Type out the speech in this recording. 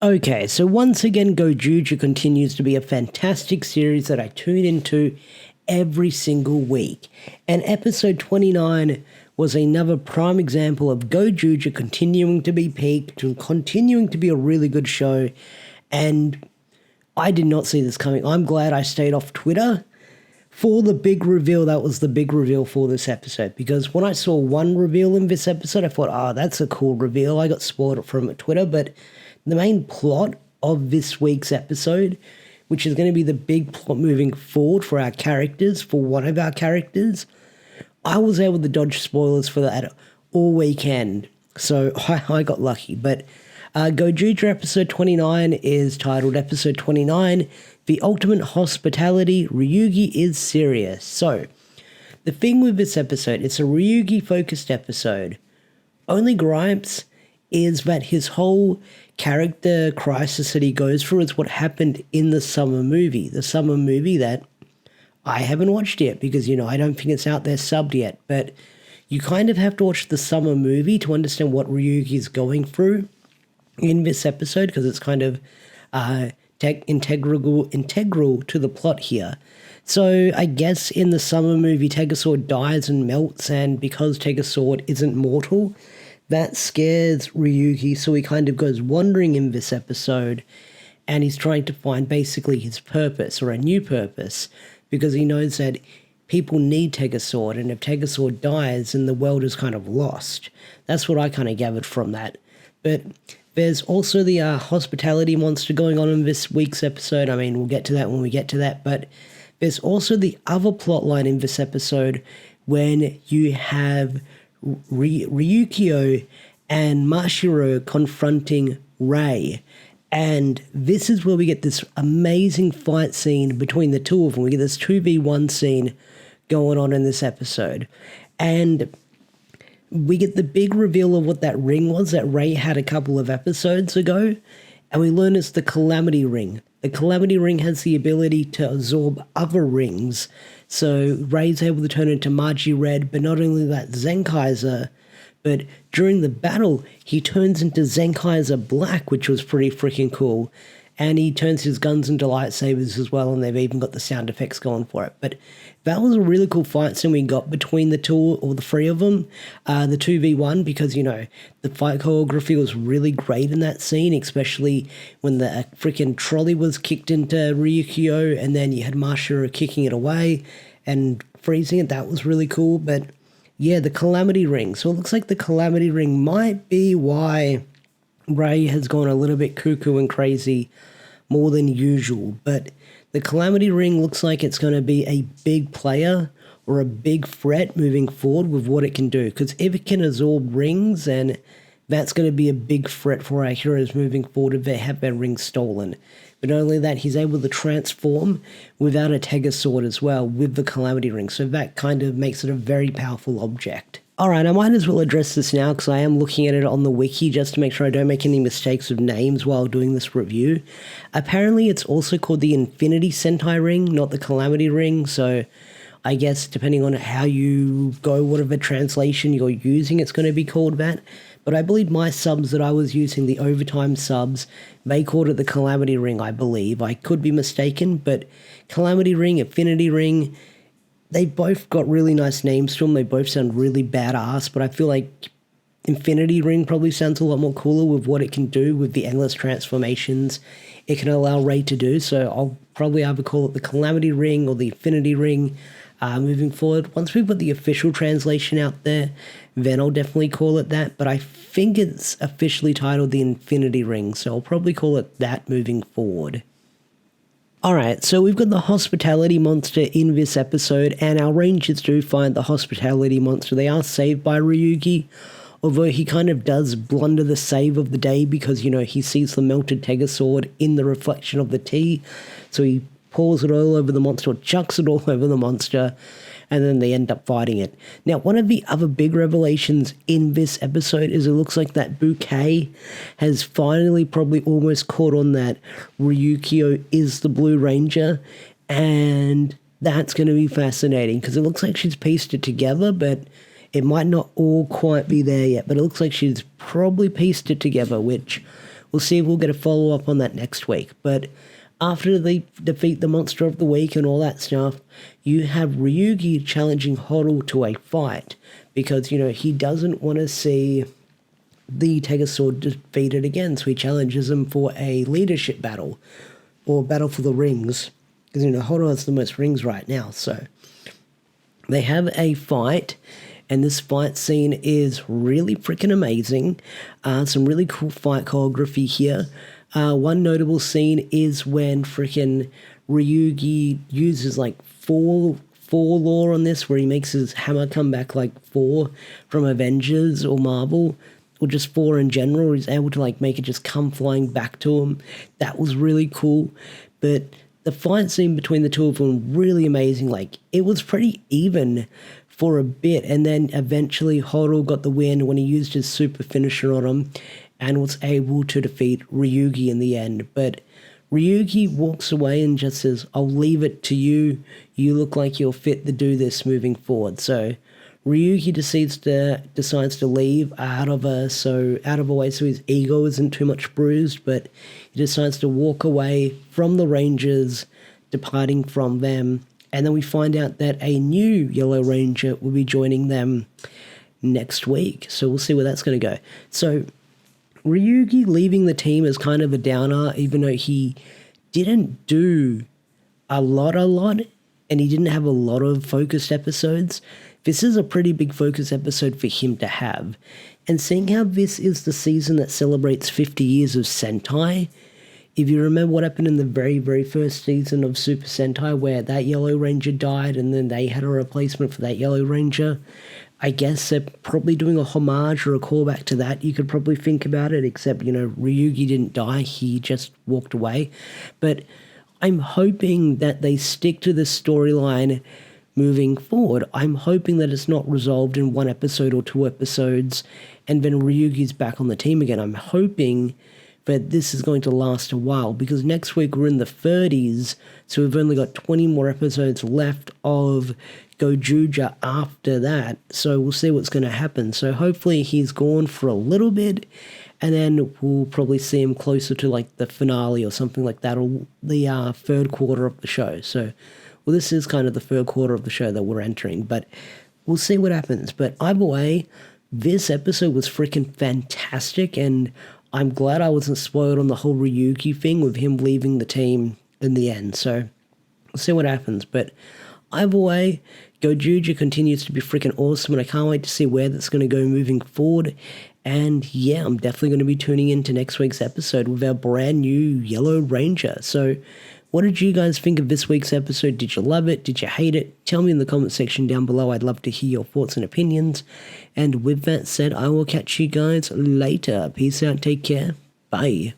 Okay, so once again, Gozyuger continues to be a fantastic series that I tune into every single week. And episode 29 was another prime example of Gozyuger continuing to be peaked and continuing to be a really good show. And I did not see this coming. I'm glad I stayed off Twitter for the big reveal. That was the big reveal for this episode, because when I saw one reveal in this episode, I thought, oh, that's a cool reveal. I got spoiled from Twitter, but the main plot of this week's episode, which is going to be the big plot moving forward for our characters, for one of our characters, I was able to dodge spoilers for that all weekend. So I got lucky. But Gozyuger episode 29 is titled Episode 29, The Ultimate Hospitality, Ryugi is Serious. So the thing with this episode, it's a Ryugi-focused episode. Only gripes is that his whole character crisis that he goes through is what happened in the summer movie. The summer movie that I haven't watched yet because, I don't think it's out there subbed yet. But you kind of have to watch the summer movie to understand what Ryugi is going through in this episode, because it's kind of integral to the plot here. So I guess in the summer movie, Tegasword dies and melts, and because Tegasword isn't mortal, that scares Ryugi, so he kind of goes wandering in this episode, and he's trying to find basically his purpose, or a new purpose, because he knows that people need Tegasword, and if Tegasword dies, then the world is kind of lost. That's what I kind of gathered from that. But there's also the hospitality monster going on in this week's episode. I mean, we'll get to that when we get to that, but there's also the other plot line in this episode when you have Ryukio and Mashiro confronting Rei. And this is where we get this amazing fight scene between the two of them. We get this 2v1 scene going on in this episode. And we get the big reveal of what that ring was that Rei had a couple of episodes ago. And we learn it's the Calamity Ring. The Calamity Ring has the ability to absorb other rings. So Rei's able to turn into Magi Red, but not only that, Zenkaiser, but during the battle, he turns into Zenkaiser Black, which was pretty freaking cool. And he turns his guns into lightsabers as well, and they've even got the sound effects going for it. But that was a really cool fight scene we got between the two, or the three of them, the 2v1, because, the fight choreography was really great in that scene, especially when the freaking trolley was kicked into Ryukio, and then you had Mashiro kicking it away and freezing it. That was really cool. But yeah, the Calamity Ring. So it looks like the Calamity Ring might be why Rei has gone a little bit cuckoo and crazy more than usual. But the Calamity Ring looks like it's going to be a big player or a big threat moving forward with what it can do. Because if it can absorb rings, then that's going to be a big threat for our heroes moving forward if they have their rings stolen. But not only that, he's able to transform without a Tegasword as well with the Calamity Ring. So that kind of makes it a very powerful object. Alright, I might as well address this now because I am looking at it on the wiki just to make sure I don't make any mistakes with names while doing this review. Apparently it's also called the Infinity Sentai Ring, not the Calamity Ring, so I guess depending on how you go, whatever translation you're using, it's going to be called that. But I believe my subs that I was using, the Overtime subs, they called it the Calamity Ring, I believe. I could be mistaken, but Calamity Ring, Infinity Ring, they both got really nice names to them. They both sound really badass, but I feel like Infinity Ring probably sounds a lot more cooler with what it can do with the endless transformations it can allow Rei to do. So I'll probably either call it the Calamity Ring or the Infinity Ring moving forward. Once we put the official translation out there, then I'll definitely call it that. But I think it's officially titled the Infinity Ring, so I'll probably call it that moving forward. Alright, so we've got the hospitality monster in this episode, and our rangers do find the hospitality monster. They are saved by Ryugi, although he kind of does blunder the save of the day because, he sees the melted Tegasword in the reflection of the tea, so he pours it all over the monster, or chucks it all over the monster, and then they end up fighting it. Now, one of the other big revelations in this episode is it looks like that Bouquet has finally probably almost caught on that Ryukio is the Blue Ranger, and that's going to be fascinating because it looks like she's pieced it together, but it might not all quite be there yet, but it looks like she's probably pieced it together, which we'll see if we'll get a follow-up on that next week. But after they defeat the Monster of the Week and all that stuff, you have Ryugi challenging Horu to a fight because, he doesn't want to see the Tegasword defeated again, so he challenges him for a leadership battle or battle for the rings because, Horu has the most rings right now, so they have a fight. And this fight scene is really freaking amazing. Some really cool fight choreography here. One notable scene is when freaking Ryugi uses like four lore on this, where he makes his hammer come back like 4 from Avengers or Marvel, or just 4 in general. He's able to like make it just come flying back to him. That was really cool. But the fight scene between the two of them, really amazing. Like, it was pretty even for a bit, and then eventually Horu got the win when he used his super finisher on him and was able to defeat Ryugi in the end. But Ryugi walks away and just says, "I'll leave it to you. You look like you're fit to do this moving forward." So Ryugi decides to leave out of a way so his ego isn't too much bruised, but he decides to walk away from the Rangers, departing from them. And then we find out that a new Yellow Ranger will be joining them next week. So we'll see where that's going to go. So Ryugi leaving the team is kind of a downer, even though he didn't do a lot, and he didn't have a lot of focused episodes. This is a pretty big focus episode for him to have. And seeing how this is the season that celebrates 50 years of Sentai, if you remember what happened in the very, very first season of Super Sentai, where that Yellow Ranger died and then they had a replacement for that Yellow Ranger, I guess they're probably doing a homage or a callback to that. You could probably think about it, except, Ryugi didn't die, he just walked away. But I'm hoping that they stick to this storyline moving forward. I'm hoping that it's not resolved in 1 episode or 2 episodes and then Ryugi's back on the team again. I'm hoping that this is going to last a while, because next week we're in the 30s, so we've only got 20 more episodes left of Gozyuger after that, so we'll see what's going to happen. So hopefully he's gone for a little bit, and then we'll probably see him closer to like the finale or something like that, or the third quarter of the show. So, well, this is kind of the third quarter of the show that we're entering, but we'll see what happens. But either way, this episode was freaking fantastic, and I'm glad I wasn't spoiled on the whole Ryugi thing with him leaving the team in the end. So we'll see what happens. But either way, Gozyuger continues to be freaking awesome, and I can't wait to see where that's going to go moving forward. And yeah, I'm definitely going to be tuning into next week's episode with our brand new Yellow Ranger. So what did you guys think of this week's episode? Did you love it? Did you hate it? Tell me in the comment section down below. I'd love to hear your thoughts and opinions. And with that said, I will catch you guys later. Peace out. Take care. Bye.